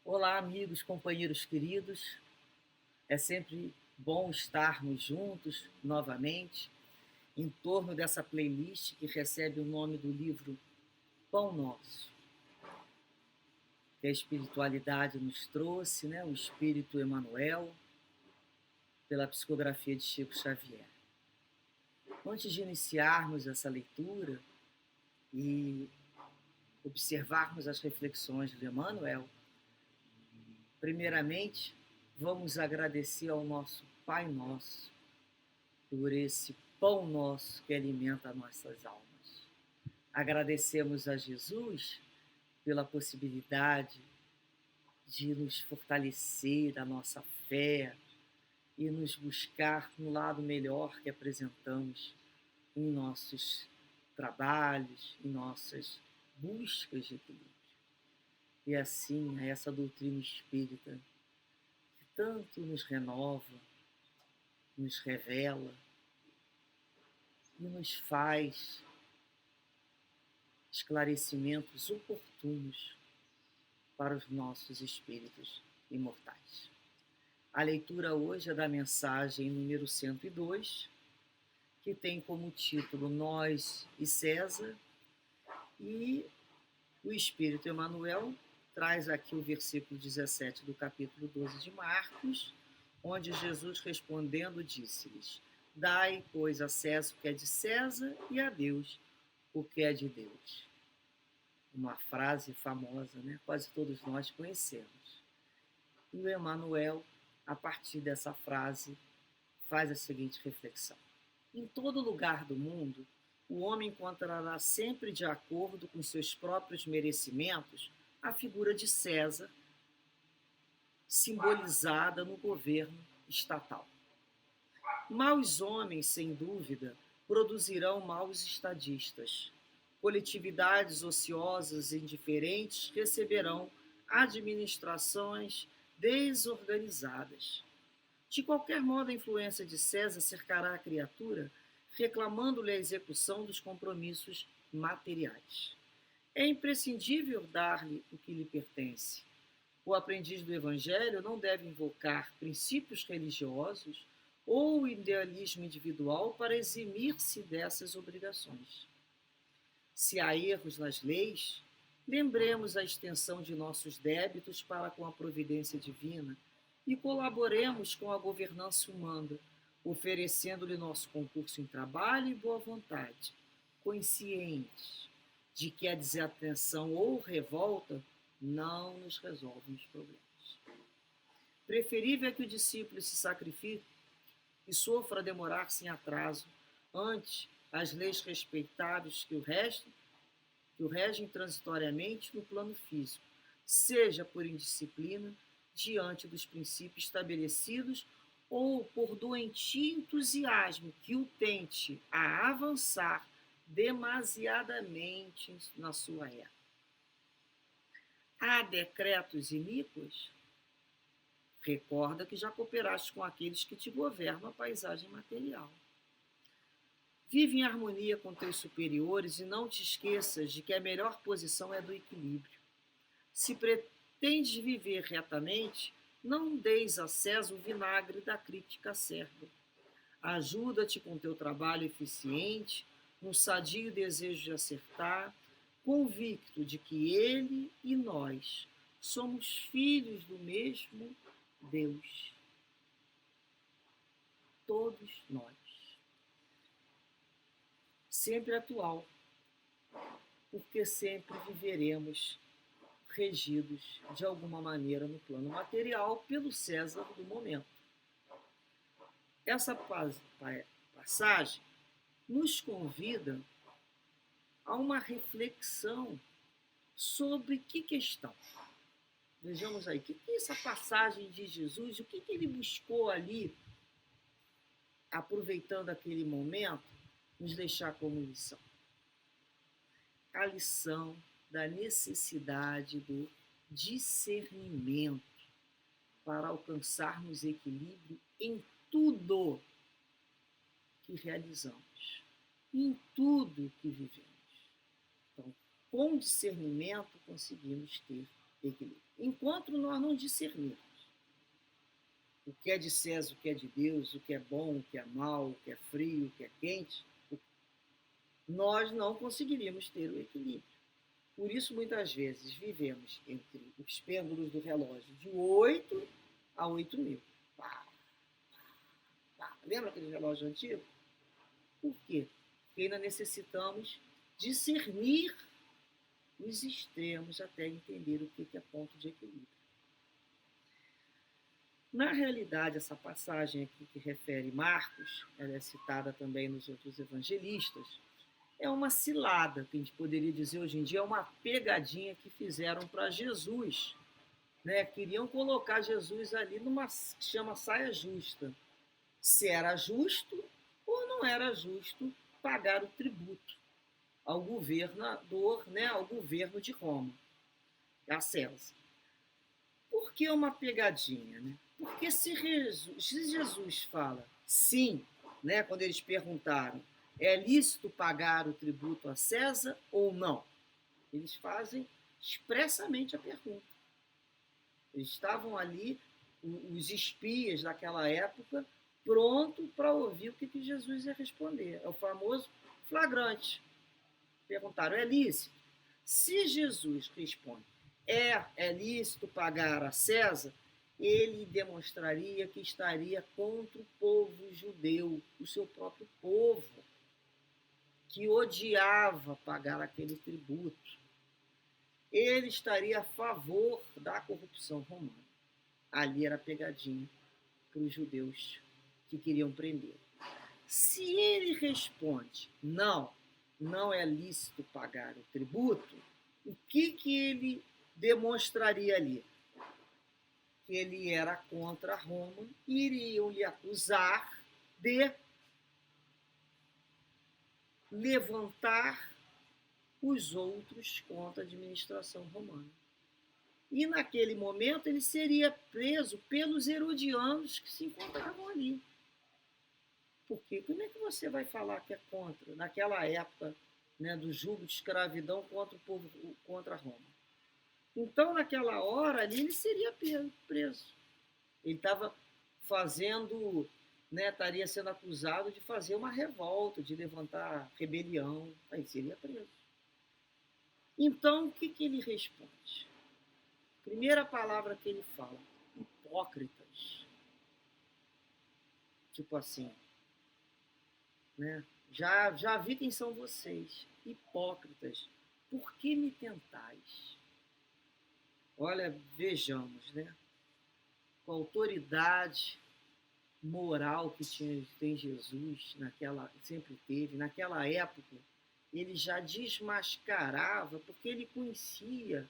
Olá, amigos, companheiros queridos. É sempre bom estarmos juntos novamente em torno dessa playlist que recebe o nome do livro Pão Nosso, que a espiritualidade nos trouxe, né? O Espírito Emmanuel, pela psicografia de Chico Xavier. Antes de iniciarmos essa leitura e observarmos as reflexões de Emmanuel, primeiramente, vamos agradecer ao nosso Pai Nosso por esse pão nosso que alimenta nossas almas. Agradecemos a Jesus pela possibilidade de nos fortalecer a nossa fé e nos buscar no lado melhor que apresentamos em nossos trabalhos, em nossas buscas de equilíbrio. E assim, a essa doutrina espírita que tanto nos renova, nos revela e nos faz esclarecimentos oportunos para os nossos espíritos imortais. A leitura hoje é da mensagem número 102, que tem como título Nós e César, e o Espírito Emmanuel traz aqui o versículo 17 do capítulo 12 de Marcos, onde Jesus respondendo disse-lhes: Dai, pois, a César o que é de César e a Deus o que é de Deus. Uma frase famosa, né? Quase todos nós conhecemos. E o Emmanuel, a partir dessa frase, faz a seguinte reflexão: em todo lugar do mundo, o homem encontrará sempre, de acordo com seus próprios merecimentos, a figura de César, simbolizada no governo estatal. Maus homens, sem dúvida, produzirão maus estadistas. Coletividades ociosas e indiferentes receberão administrações desorganizadas. De qualquer modo, a influência de César cercará a criatura, reclamando-lhe a execução dos compromissos materiais. É imprescindível dar-lhe o que lhe pertence. O aprendiz do Evangelho não deve invocar princípios religiosos ou idealismo individual para eximir-se dessas obrigações. Se há erros nas leis, lembremos a extensão de nossos débitos para com a providência divina e colaboremos com a governança humana, oferecendo-lhe nosso concurso em trabalho e boa vontade, conscientes de que a desatenção ou revolta não nos resolvem os problemas. Preferível é que o discípulo se sacrifique e sofra demorar-se em atraso, ante as leis respeitáveis que o regem transitoriamente no plano físico, seja por indisciplina, diante dos princípios estabelecidos, ou por doentio entusiasmo que o tente a avançar demasiadamente na sua era. Há decretos iníquos? Recorda que já cooperaste com aqueles que te governam a paisagem material. Vive em harmonia com teus superiores e não te esqueças de que a melhor posição é do equilíbrio. Se pretendes viver retamente, não deis a César o vinagre da crítica acerba. Ajuda-te com teu trabalho eficiente, no sadio desejo de acertar, convicto de que ele e nós somos filhos do mesmo Deus. Todos nós. Sempre atual, porque sempre viveremos regidos de alguma maneira no plano material pelo César do momento. Essa passagem nos convida a uma reflexão sobre que questão? Vejamos aí, o que é essa passagem de Jesus, o que ele buscou ali, aproveitando aquele momento, nos deixar como lição? A lição da necessidade do discernimento para alcançarmos equilíbrio em tudo que realizamos, em tudo que vivemos. Então, com discernimento conseguimos ter equilíbrio. Enquanto nós não discernirmos o que é de César, o que é de Deus, o que é bom, o que é mal, o que é frio, o que é quente, nós não conseguiríamos ter o equilíbrio. Por isso, muitas vezes, vivemos entre os pêndulos do relógio de 8 a 8.000. Pá, pá. Lembra aquele relógio antigo? Por quê? Porque ainda necessitamos discernir os extremos até entender o que é ponto de equilíbrio. Na realidade, essa passagem aqui que refere Marcos, ela é citada também nos outros evangelistas, é uma cilada, que a gente poderia dizer hoje em dia, é uma pegadinha que fizeram para Jesus. Né? Queriam colocar Jesus ali numa que chama saia justa. Se era justo ou não era justo pagar o tributo ao governador, né? Ao governo de Roma, a César. Por que uma pegadinha? Né? Porque se Jesus fala sim, né? Quando eles perguntaram, é lícito pagar o tributo a César ou não? Eles fazem expressamente a pergunta. Eles estavam ali, os espias daquela época, pronto para ouvir o que Jesus ia responder. É o famoso flagrante. Perguntaram, é lícito? Se Jesus responde, é lícito pagar a César, ele demonstraria que estaria contra o povo judeu, o seu próprio povo, que odiava pagar aquele tributo. Ele estaria a favor da corrupção romana. Ali era pegadinha para os judeus que queriam prender. Se ele responde, não é lícito pagar o tributo, o que ele demonstraria ali? Que ele era contra Roma e iriam lhe acusar de levantar os outros contra a administração romana. E naquele momento ele seria preso pelos herodianos que se encontravam ali. Porque como é que você vai falar que é contra, naquela época, né, do jugo de escravidão contra o povo, contra Roma? Então, naquela hora ali, ele seria preso. Ele estava fazendo, né, estaria sendo acusado de fazer uma revolta, de levantar rebelião, aí seria preso. Então, o que ele responde? Primeira palavra que ele fala, hipócritas. Tipo assim, né? Já vi quem são vocês, hipócritas. Por que me tentais? Olha, vejamos, né? Com a autoridade moral que tem Jesus, sempre teve, naquela época, ele já desmascarava, porque ele conhecia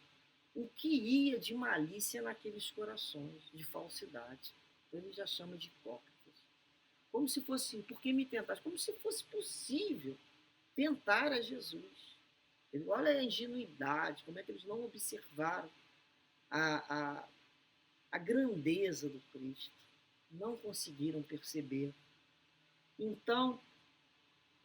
o que ia de malícia naqueles corações, de falsidade. Então ele já chama de hipócritas. Como se fosse, por que me tentaste? Como se fosse possível tentar a Jesus. Ele, olha a ingenuidade, como é que eles não observaram a grandeza do Cristo. Não conseguiram perceber. Então,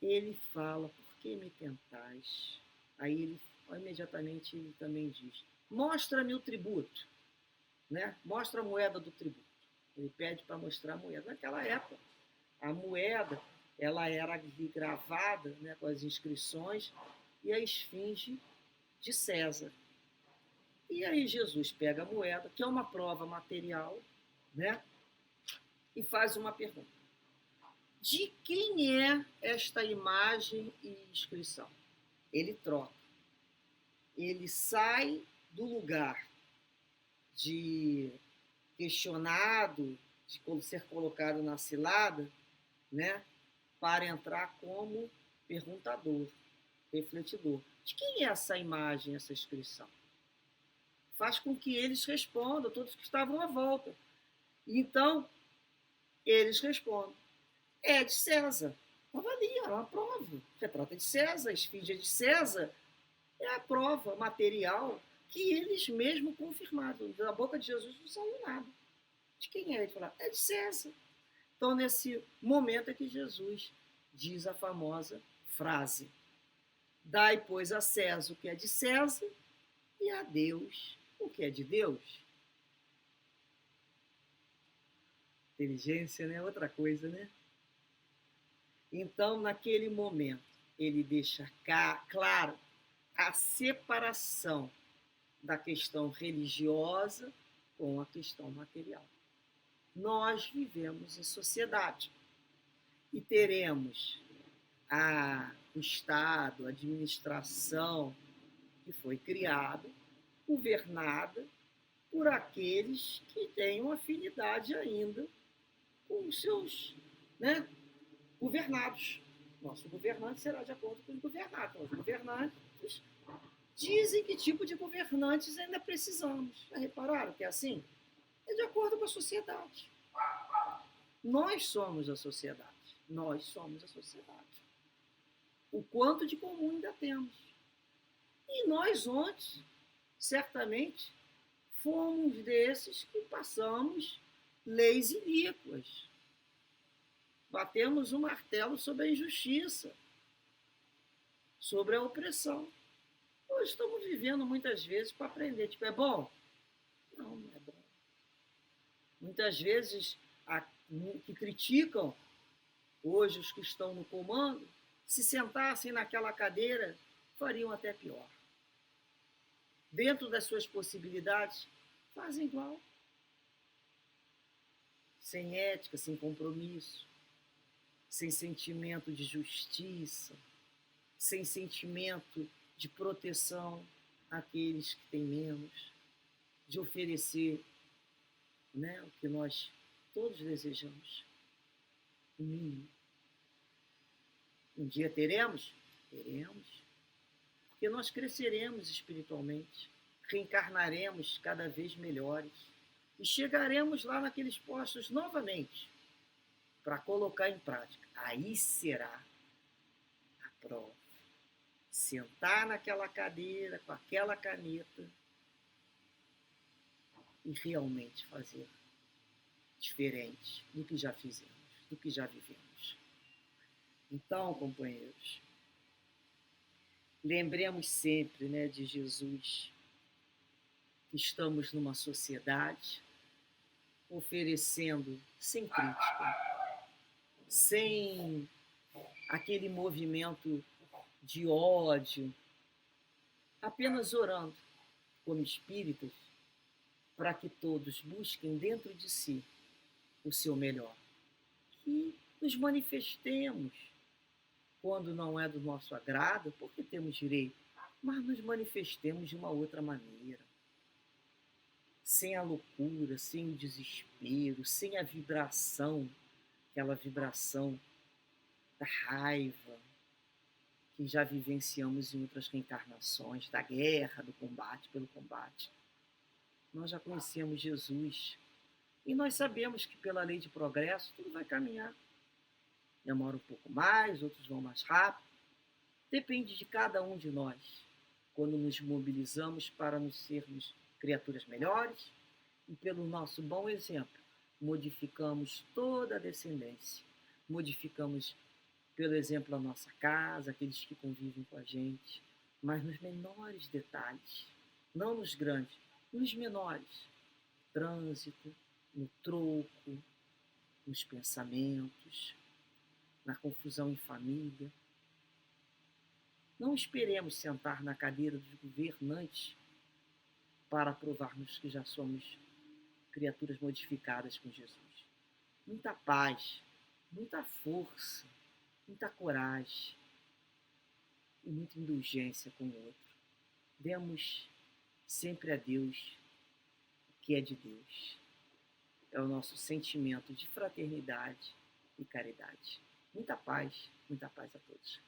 ele fala, por que me tentais? Aí ele, imediatamente, ele também diz, mostra-me o tributo, né? Mostra a moeda do tributo. Ele pede para mostrar a moeda. Naquela época, a moeda ela era gravada, né, com as inscrições e a esfinge de César. E aí Jesus pega a moeda, que é uma prova material, né, e faz uma pergunta. De quem é esta imagem e inscrição? Ele troca. Ele sai do lugar de questionado, de ser colocado na cilada, né, para entrar como perguntador, refletidor. De quem é essa imagem, essa inscrição? Faz com que eles respondam, todos que estavam à volta. Então, eles respondem. É de César. Estava ali, era uma prova. Retrata de César, esfinge de César. É a prova material que eles mesmos confirmaram. Da boca de Jesus não saiu nada. De quem é? Ele falou, é de César. Então, nesse momento é que Jesus diz a famosa frase: dai, pois, a César o que é de César e a Deus O que é de Deus, inteligência, né? Outra coisa, né? Então, naquele momento, ele deixa claro a separação da questão religiosa com a questão material. Nós vivemos em sociedade e teremos o Estado, a administração que foi criada, governada por aqueles que têm uma afinidade ainda com os seus, né, governados. Nosso governante será de acordo com os governados. Os governantes dizem que tipo de governantes ainda precisamos. Já repararam que é assim? É de acordo com a sociedade. Nós somos a sociedade. Nós somos a sociedade. O quanto de comum ainda temos. E nós ontem, certamente, fomos desses que passamos leis iníquas. Batemos um martelo sobre a injustiça, sobre a opressão. Hoje estamos vivendo muitas vezes para aprender. Tipo, é bom? Não, não é bom. Muitas vezes, que criticam hoje os que estão no comando, se sentassem naquela cadeira, fariam até pior. Dentro das suas possibilidades, fazem igual. Sem ética, sem compromisso, sem sentimento de justiça, sem sentimento de proteção àqueles que têm menos, de oferecer, né, o que nós todos desejamos, o mínimo. Um dia teremos? Teremos. Porque nós cresceremos espiritualmente, reencarnaremos cada vez melhores e chegaremos lá naqueles postos novamente para colocar em prática. Aí será a prova. Sentar naquela cadeira com aquela caneta e realmente fazer diferente do que já fizemos, do que já vivemos. Então, companheiros, lembremos sempre, né, de Jesus, que estamos numa sociedade oferecendo sem crítica, sem aquele movimento de ódio, apenas orando como espíritas para que todos busquem dentro de si o seu melhor. Que nos manifestemos quando não é do nosso agrado, porque temos direito, mas nos manifestemos de uma outra maneira. Sem a loucura, sem o desespero, sem a vibração, aquela vibração da raiva que já vivenciamos em outras reencarnações, da guerra, do combate pelo combate. Nós já conhecemos Jesus e nós sabemos que pela lei de progresso tudo vai caminhar. Demora um pouco mais, outros vão mais rápido. Depende de cada um de nós, quando nos mobilizamos para nos sermos criaturas melhores e, pelo nosso bom exemplo, modificamos toda a descendência. Modificamos, pelo exemplo, a nossa casa, aqueles que convivem com a gente, mas nos menores detalhes, não nos grandes, nos menores. Trânsito, no troco, nos pensamentos, na confusão em família. Não esperemos sentar na cadeira dos governantes para provarmos que já somos criaturas modificadas com Jesus. Muita paz, muita força, muita coragem e muita indulgência com o outro. Demos sempre a Deus o que é de Deus. É o nosso sentimento de fraternidade e caridade. Muita paz a todos.